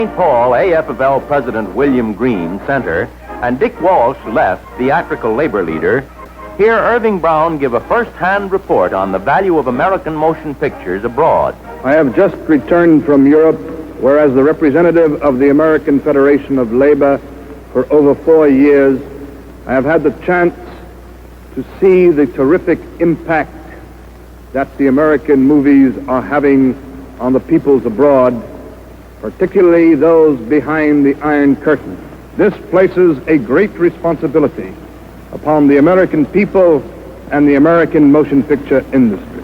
St. Paul, AFL President William Green, center, and Dick Walsh, left, theatrical labor leader, hear Irving Brown give a first-hand report on the value of American motion pictures abroad. I have just returned from Europe, where as the representative of the American Federation of Labor for over 4 years, I have had the chance to see the terrific impact that the American movies are having on the peoples abroad, particularly those behind the Iron Curtain. This places a great responsibility upon the American people and the American motion picture industry.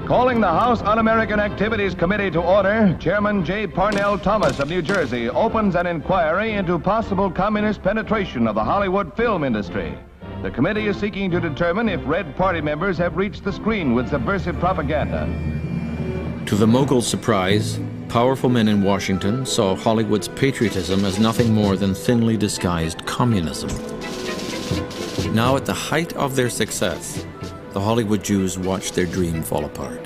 Calling the House Un-American Activities Committee to order, Chairman J. Parnell Thomas of New Jersey opens an inquiry into possible communist penetration of the Hollywood film industry. The committee is seeking to determine if Red Party members have reached the screen with subversive propaganda. To the mogul's surprise, powerful men in Washington saw Hollywood's patriotism as nothing more than thinly disguised communism. Now at the height of their success, the Hollywood Jews watched their dream fall apart.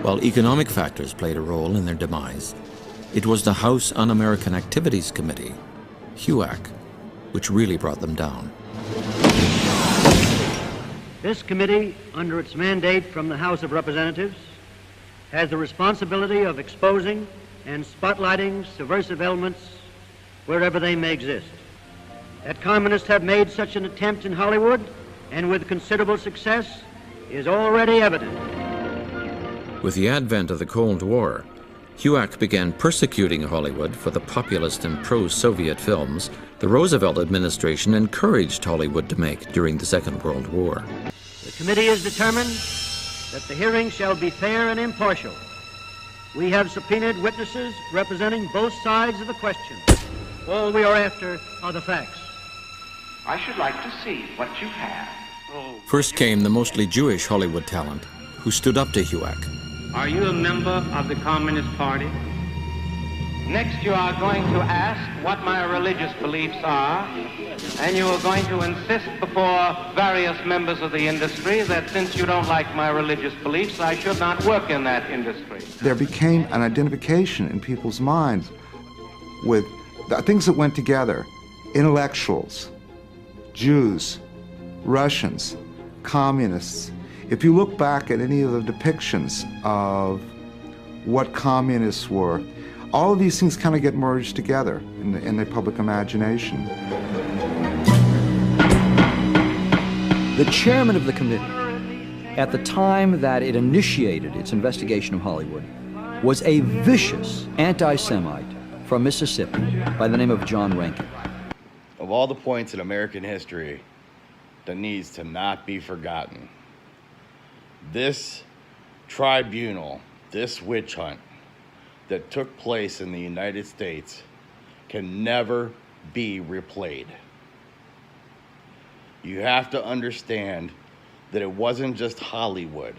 While economic factors played a role in their demise, it was the House Un-American Activities Committee, HUAC, which really brought them down. This committee, under its mandate from the House of Representatives, has the responsibility of exposing and spotlighting subversive elements wherever they may exist. That communists have made such an attempt in Hollywood, and with considerable success, is already evident. With the advent of the Cold War, HUAC began persecuting Hollywood for the populist and pro-Soviet films the Roosevelt administration encouraged Hollywood to make during the Second World War. The committee is determined that the hearing shall be fair and impartial. We have subpoenaed witnesses representing both sides of the question. All we are after are the facts. I should like to see what you have. First came the mostly Jewish Hollywood talent, who stood up to HUAC. Are you a member of the Communist Party? Next, you are going to ask what my religious beliefs are, and you are going to insist before various members of the industry that since you don't like my religious beliefs, I should not work in that industry. There became an identification in people's minds with the things that went together: intellectuals, Jews, Russians, communists. If you look back at any of the depictions of what communists were, all of these things kind of get merged together in the public imagination. The chairman of the committee, at the time that it initiated its investigation of Hollywood, was a vicious anti-Semite from Mississippi by the name of John Rankin. Of all the points in American history that needs to not be forgotten, this tribunal, this witch hunt that took place in the United States can never be replayed. You have to understand that it wasn't just Hollywood.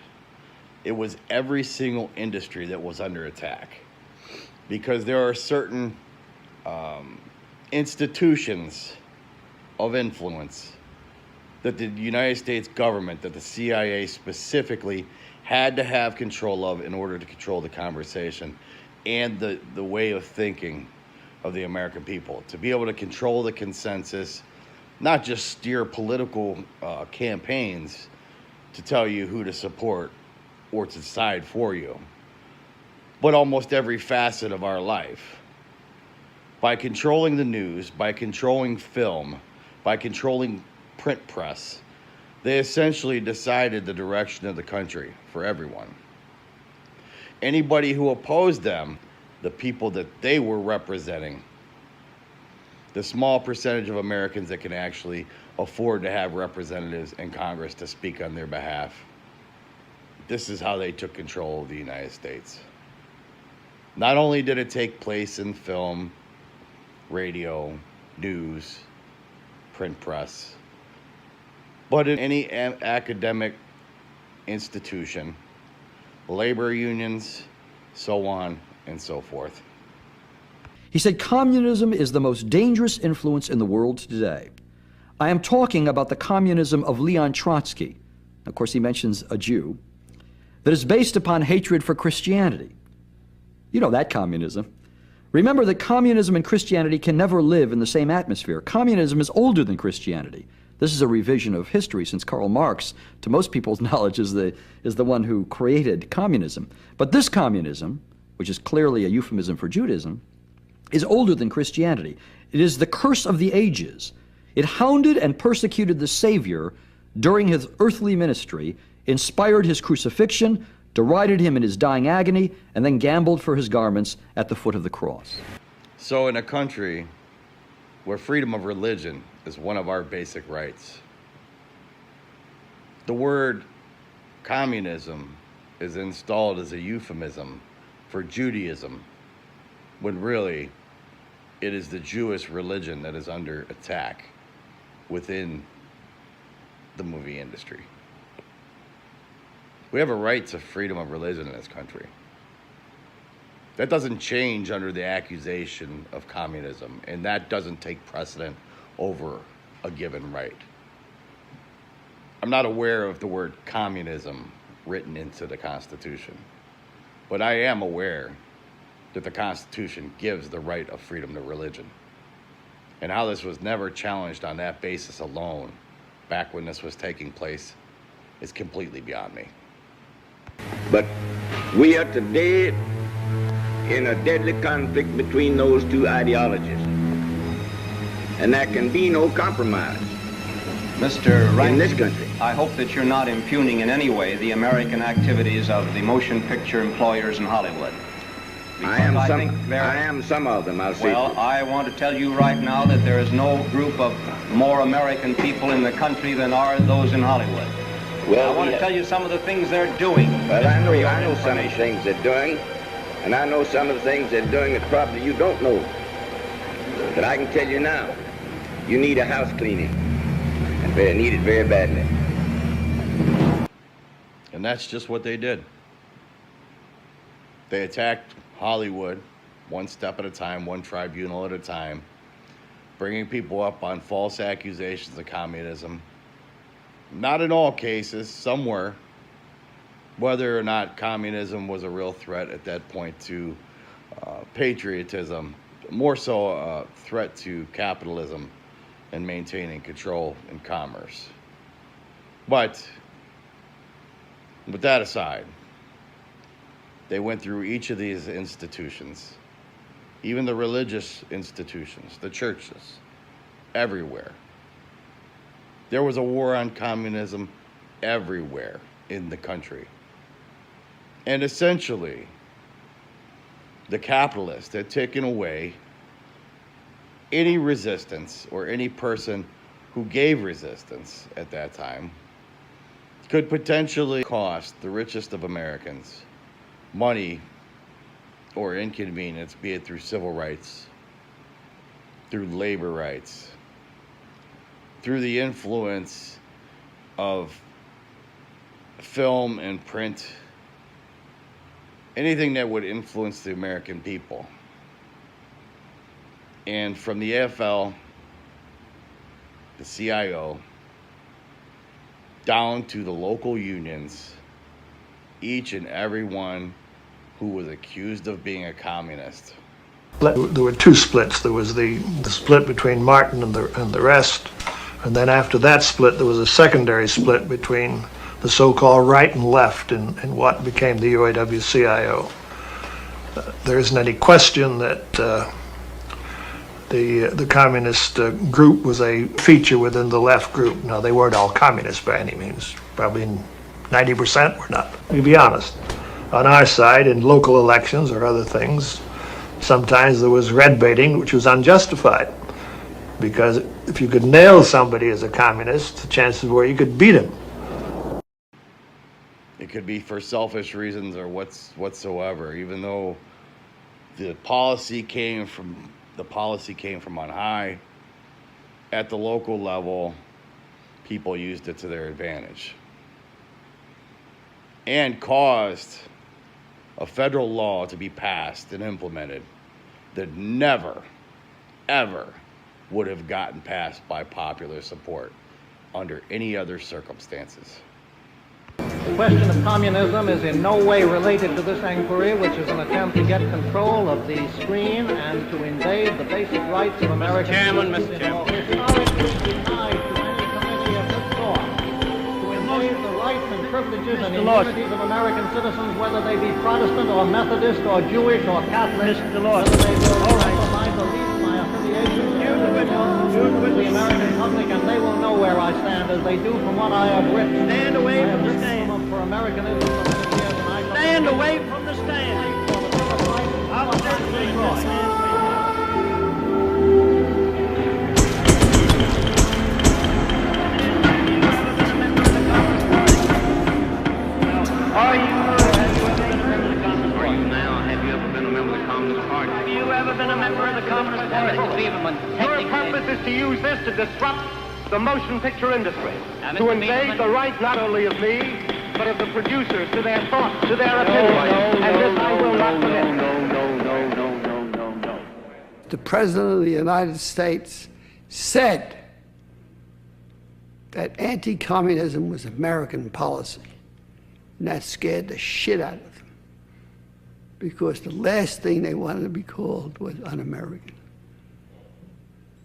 It was every single industry that was under attack, because there are certain institutions of influence that the United States government, that the CIA specifically had to have control of in order to control the conversation and the way of thinking of the American people, to be able to control the consensus, not just steer political campaigns to tell you who to support or to decide for you, but almost every facet of our life. By controlling the news, by controlling film, by controlling print press, they essentially decided the direction of the country for everyone. Anybody who opposed them, the people that they were representing, the small percentage of Americans that can actually afford to have representatives in Congress to speak on their behalf, this is how they took control of the United States. Not only did it take place in film, radio, news, print press, but in any academic institution, labor unions, so on and so forth. He said, communism is the most dangerous influence in the world today. I am talking about the communism of Leon Trotsky. Of course, he mentions a Jew, that is based upon hatred for Christianity. You know that communism. Remember that communism and Christianity can never live in the same atmosphere. Communism is older than Christianity. This is a revision of history, since Karl Marx, to most people's knowledge, is the one who created communism. But this communism, which is clearly a euphemism for Judaism, is older than Christianity. It is the curse of the ages. It hounded and persecuted the Savior during his earthly ministry, inspired his crucifixion, derided him in his dying agony, and then gambled for his garments at the foot of the cross. So in a country where freedom of religion is one of our basic rights, the word communism is installed as a euphemism for Judaism, when really it is the Jewish religion that is under attack within the movie industry. We have a right to freedom of religion in this country. That doesn't change under the accusation of communism, and that doesn't take precedent over a given right. I'm not aware of the word communism written into the Constitution, but I am aware that the Constitution gives the right of freedom to religion. And how this was never challenged on that basis alone back when this was taking place is completely beyond me. But we are today in a deadly conflict between those two ideologies. And there can be no compromise Mr. Wright, in this country. I hope that you're not impugning in any way the American activities of the motion picture employers in Hollywood. I am some of them, I'll say. Well, I want to tell you right now that there is no group of more American people in the country than are those in Hollywood. Well, I want to tell you some of the things they're doing. Well, I know some of the things they're doing, and I know some of the things they're doing that probably you don't know. But I can tell you now, you need a house cleaning, and they need it very badly. And that's just what they did. They attacked Hollywood one step at a time, one tribunal at a time, bringing people up on false accusations of communism. Not in all cases, some were. Whether or not communism was a real threat at that point to patriotism, more so a threat to capitalism and maintaining control in commerce. But with that aside, they went through each of these institutions, even the religious institutions, the churches, everywhere. There was a war on communism everywhere in the country. And essentially, the capitalists had taken away any resistance, or any person who gave resistance at that time could potentially cost the richest of Americans money or inconvenience, be it through civil rights, through labor rights, through the influence of film and print, anything that would influence the American people. And from the AFL, the CIO, down to the local unions, each and every one who was accused of being a communist. There were two splits. There was the split between Martin and the rest, and then after that split, there was a secondary split between the so-called right and left in what became the UAW-CIO. There isn't any question that the communist group was a feature within the left group. Now, they weren't all communists by any means. Probably 90% were not, to be honest. On our side, in local elections or other things, sometimes there was red baiting, which was unjustified. Because if you could nail somebody as a communist, the chances were you could beat him. It could be for selfish reasons or whatsoever, even though the policy came from on high. At the local level, people used it to their advantage and caused a federal law to be passed and implemented that never, ever would have gotten passed by popular support under any other circumstances. The question of communism is in no way related to this inquiry, which is an attempt to get control of the screen and to invade the basic rights of American citizens. Mr. Chairman. Historically denied to any committee of this sort to invade the rights and privileges and immunities of American citizens, whether they be Protestant or Methodist or Jewish or Catholic, whether they will compromise or leave my affiliation with the American public, and they will know where I stand, as they do from what I have written. Stand away from the stand. For Americanism for many years, and I Stand away from the stand. I'll Have you ever been a member of the Communist Party? Have you ever been a member of the Communist Party? Your purpose is to use this to disrupt the motion picture industry, to invade the right not only of me, but of the producers, to their thoughts, to their opinions. And this I will not permit. No. The President of the United States said that anti-communism was American policy. And that scared the shit out of them, because the last thing they wanted to be called was un-American.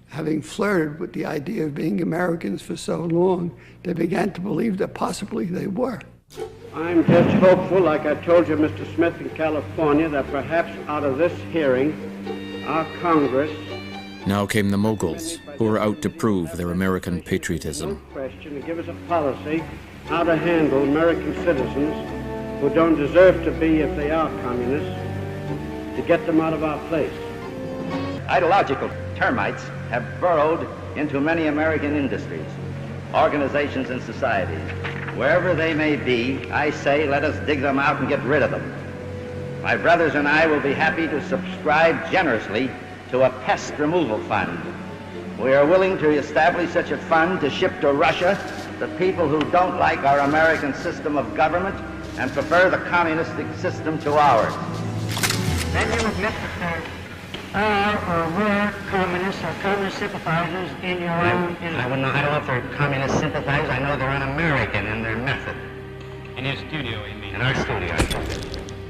Having flirted with the idea of being Americans for so long, they began to believe that possibly they were. I'm just hopeful, like I told you, Mr. Smith, in California, that perhaps out of this hearing, our Congress... Now came the Moguls, who were out to prove their American patriotism. ...question to give us a policy how to handle American citizens who don't deserve to be, if they are communists, to get them out of our place. Ideological termites have burrowed into many American industries, organizations, and societies. Wherever they may be, I say, let us dig them out and get rid of them. My brothers and I will be happy to subscribe generously to a pest removal fund. We are willing to establish such a fund to ship to Russia the people who don't like our American system of government and prefer the communistic system to ours. Then you admit that there are or were communists or communist sympathizers in your own... I don't know if they're communist sympathizers. I know they're un-American in their method. In your studio, you mean? In our studio.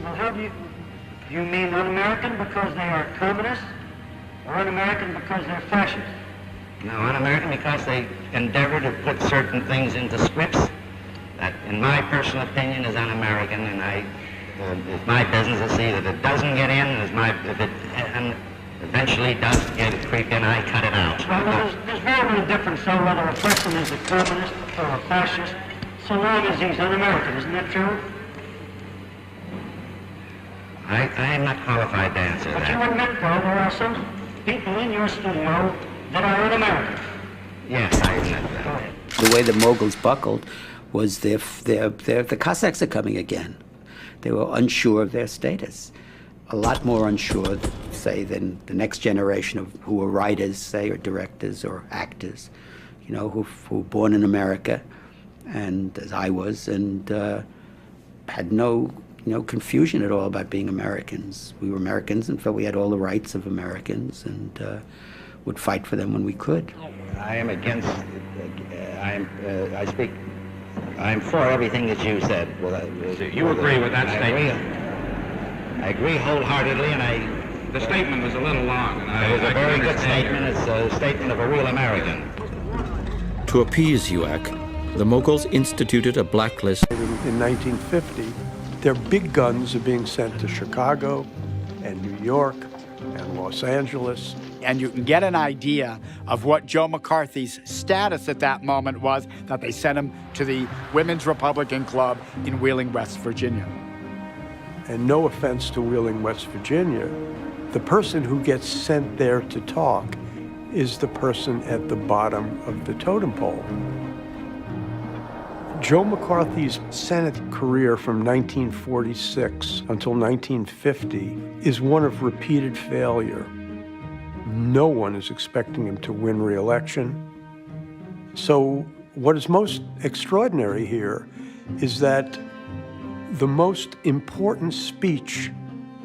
Well, how do you mean un-American because they are communists, or un-American because they're fascists? No, un-American because they endeavor to put certain things into scripts that, in my personal opinion, is un-American, and it's my business to see that it doesn't get in, if it eventually does creep in, I cut it out. Well, there's very little difference, though, whether a person is a communist or a fascist, so long as he's un-American. Isn't that true? I am not qualified to answer that. But you admit, though, there are some people in your studio that are un-American. Yes, I admit that. The way the Moguls buckled was the Cossacks are coming again. They were unsure of their status. A lot more unsure, say, than the next generation of who were writers, say, or directors or actors, who were born in America, and as I was, and had no confusion at all about being Americans. We were Americans and felt we had all the rights of Americans, and would fight for them when we could. I am against. I'm for everything that you said. You agree with that statement? I agree wholeheartedly, and the statement was a little long, and it was a very good statement. It's a statement of a real American. To appease HUAC, the Moguls instituted a blacklist. In 1950, their big guns are being sent to Chicago and New York and Los Angeles. And you can get an idea of what Joe McCarthy's status at that moment was, that they sent him to the Women's Republican Club in Wheeling, West Virginia. And no offense to Wheeling, West Virginia, the person who gets sent there to talk is the person at the bottom of the totem pole. Joe McCarthy's Senate career from 1946 until 1950 is one of repeated failure. No one is expecting him to win re-election. So what is most extraordinary here is that the most important speech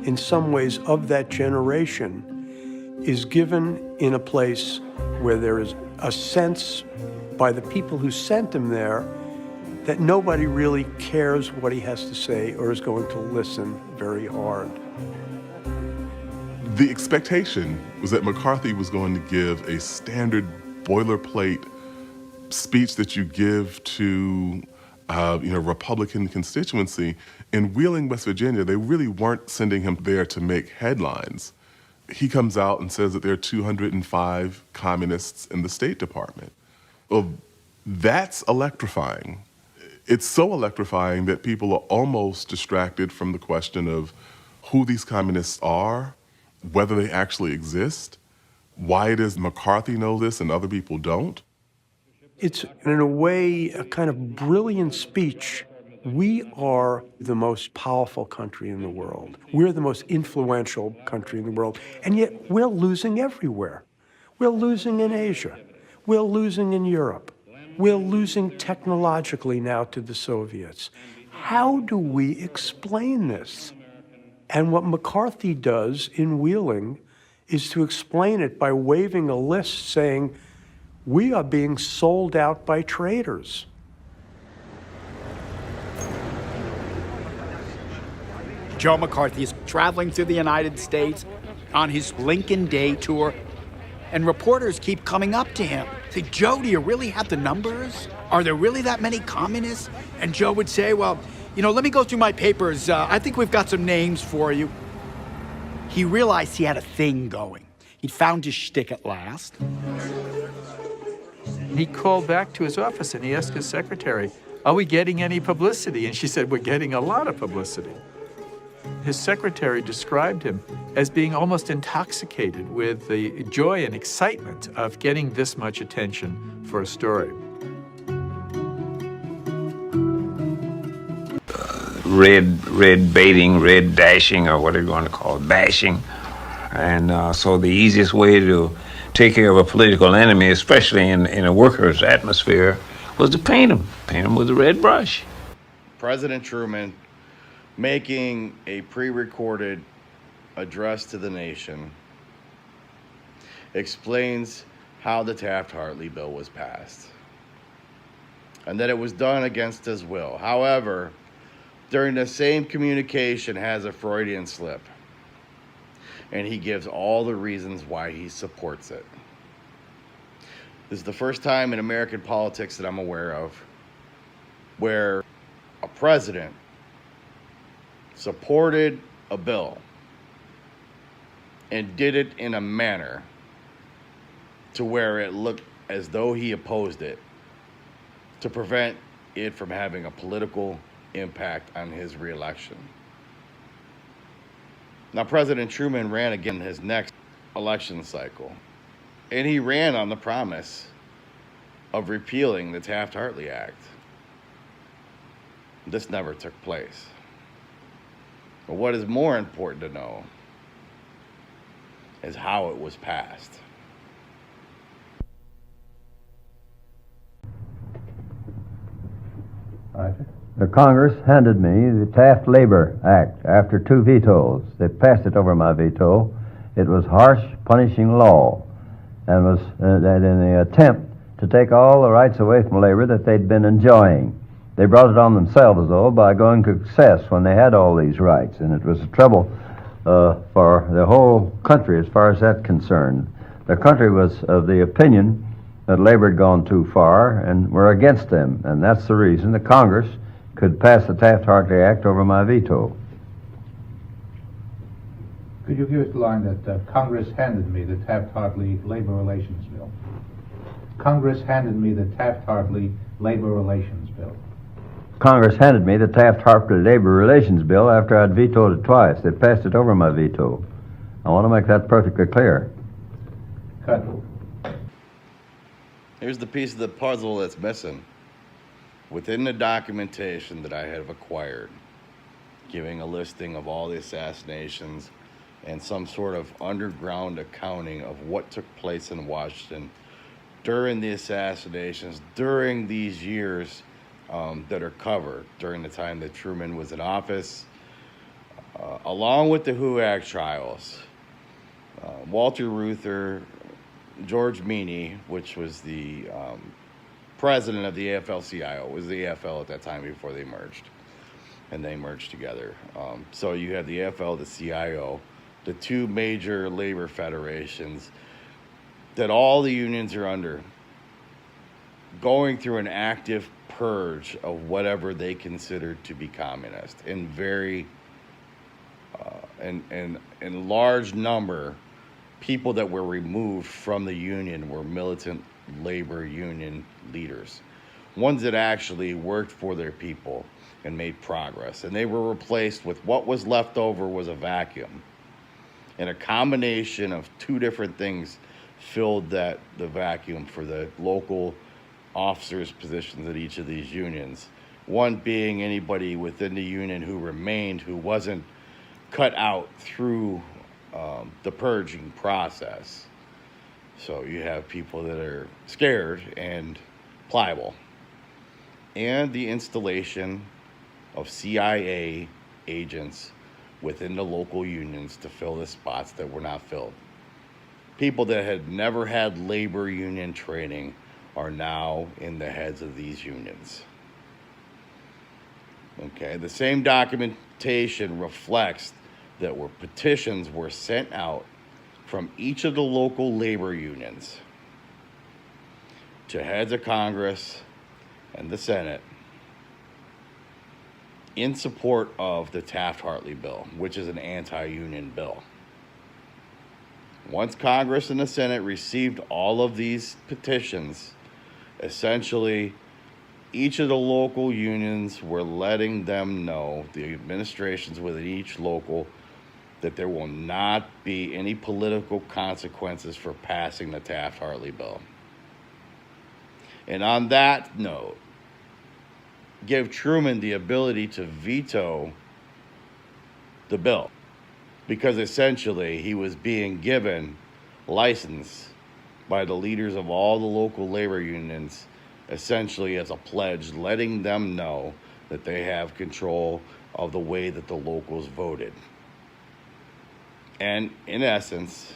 in some ways of that generation is given in a place where there is a sense by the people who sent him there that nobody really cares what he has to say or is going to listen very hard. The expectation was that McCarthy was going to give a standard boilerplate speech that you give to Republican constituency. In Wheeling, West Virginia, they really weren't sending him there to make headlines. He comes out and says that there are 205 communists in the State Department. Well, that's electrifying. It's so electrifying that people are almost distracted from the question of who these communists are, whether they actually exist, why it is McCarthy knows this and other people don't. It's, in a way, a kind of brilliant speech. We are the most powerful country in the world. We're the most influential country in the world, and yet we're losing everywhere. We're losing in Asia. We're losing in Europe. We're losing technologically now to the Soviets. How do we explain this? And what McCarthy does in Wheeling is to explain it by waving a list saying, we are being sold out by traders. Joe McCarthy is traveling through the United States on his Lincoln Day tour, and reporters keep coming up to him. Say, Joe, do you really have the numbers? Are there really that many communists? And Joe would say, well, let me go through my papers. I think we've got some names for you. He realized he had a thing going. He'd found his shtick at last. He called back to his office and he asked his secretary, are we getting any publicity? And she said, we're getting a lot of publicity. His secretary described him as being almost intoxicated with the joy and excitement of getting this much attention for a story. Red baiting, red dashing, or whatever you want to call it, bashing. And so the easiest way to take care of a political enemy, especially in a worker's atmosphere, was to paint him with a red brush. President Truman making a pre-recorded address to the nation explains how the Taft-Hartley bill was passed and that it was done against his will. However, during the same communication has a Freudian slip, and he gives all the reasons why he supports it. This is the first time in American politics that I'm aware of where a president supported a bill and did it in a manner to where it looked as though he opposed it to prevent it from having a political impact on his reelection. Now, President Truman ran again his next election cycle, and he ran on the promise of repealing the Taft-Hartley Act. This never took place. But what is more important to know is how it was passed. The Congress handed me the Taft Labor Act after 2 vetoes. They passed it over my veto. It was harsh, punishing law, and was in the attempt to take all the rights away from labor that they'd been enjoying. They brought it on themselves, though, by going to excess when they had all these rights, and it was a trouble for the whole country as far as that's concerned. The country was of the opinion that labor had gone too far and were against them, and that's the reason the Congress could pass the Taft-Hartley Act over my veto. Could you give us the line that Congress handed me the Taft-Hartley Labor Relations Bill? Congress handed me the Taft-Hartley Labor Relations Bill. Congress handed me the Taft-Hartley Labor Relations Bill after I'd vetoed it twice. They passed it over my veto. I want to make that perfectly clear. Cut. Here's the piece of the puzzle that's missing. Within the documentation that I have acquired, giving a listing of all the assassinations and some sort of underground accounting of what took place in Washington during the assassinations, during these years that are covered, during the time that Truman was in office, along with the HUAC trials, Walter Reuther, George Meany, which was the president of the AFL-CIO, was the AFL at that time before they merged, and they merged together. So you have the AFL, the CIO, the two major labor federations that all the unions are under, going through an active purge of whatever they considered to be communist. In very, in large number, people that were removed from the union were militant labor union leaders, ones that actually worked for their people and made progress. And they were replaced with what was left over was a vacuum. And a combination of two different things filled the vacuum for the local officers' positions at each of these unions. One being anybody within the union who remained, who wasn't cut out through the purging process. So you have people that are scared and pliable. And the installation of CIA agents within the local unions to fill the spots that were not filled. People that had never had labor union training are now in the heads of these unions. Okay, the same documentation reflects that petitions were sent out from each of the local labor unions to heads of Congress and the Senate in support of the Taft-Hartley bill, which is an anti-union bill. Once Congress and the Senate received all of these petitions, essentially each of the local unions were letting them know, the administrations within each local, that there will not be any political consequences for passing the Taft-Hartley bill. And on that note, give Truman the ability to veto the bill, because essentially he was being given license by the leaders of all the local labor unions, essentially as a pledge, letting them know that they have control of the way that the locals voted. And in essence,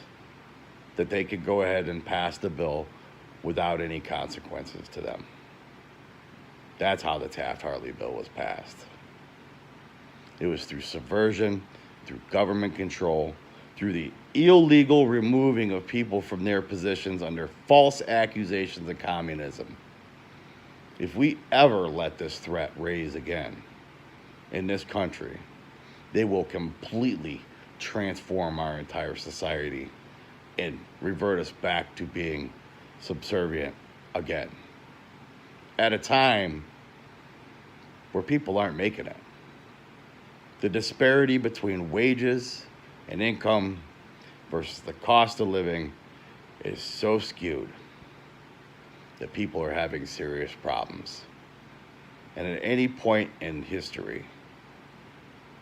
that they could go ahead and pass the bill without any consequences to them. That's how the Taft-Hartley bill was passed. It was through subversion, through government control, through the illegal removing of people from their positions under false accusations of communism. If we ever let this threat raise again in this country, they will completely transform our entire society and revert us back to being subservient again, at a time where people aren't making it. The disparity between wages and income versus the cost of living is so skewed that people are having serious problems. And at any point in history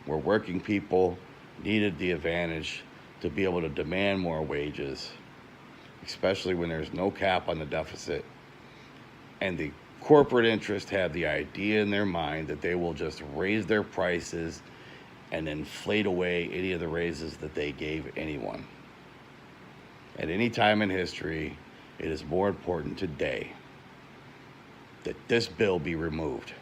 where working people needed the advantage to be able to demand more wages, especially when there's no cap on the deficit, and the corporate interests have the idea in their mind that they will just raise their prices and inflate away any of the raises that they gave anyone. At any time in history, it is more important today that this bill be removed.